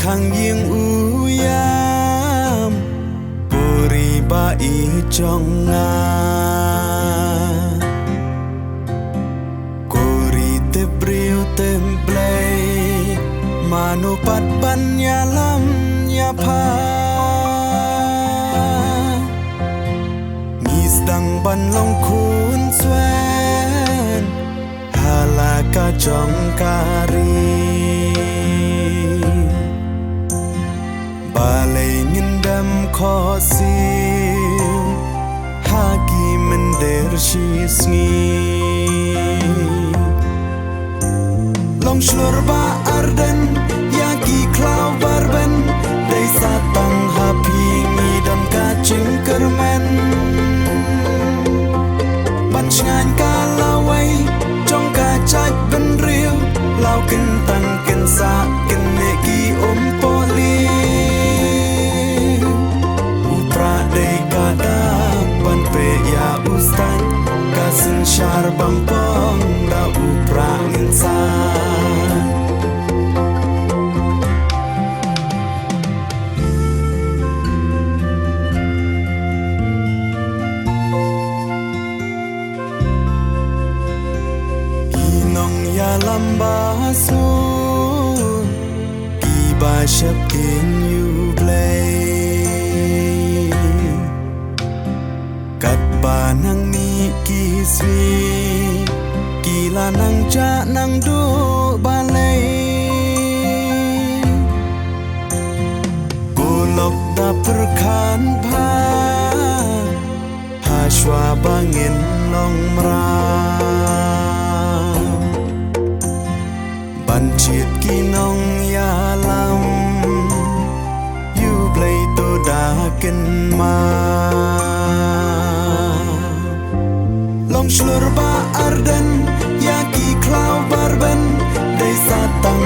khang ying uyam puri ba I chong nga kori te briu tem play manu pat ban ya lam ya pha ngis dang ban long khun swen hala ka chong kari balay ngin dam kho siu hagi mender shi sngi long shlur ba arden yagi klau barben dei satang happy ngi dam ka ching kermen ban ngan ka lawai trong ka chak ben riu lao kin tang kin sa kin ne gi poli kasin syar bampong da uprang insan inong ya lambasu ki ba shap kin you play kat ba nang kiswi kila nang ja nang do balay golok da perkhan pha hashwa bangin long mra ban chit kinong ya lam you play to da kin ma long shlur ba arden yaki klau barben dei satang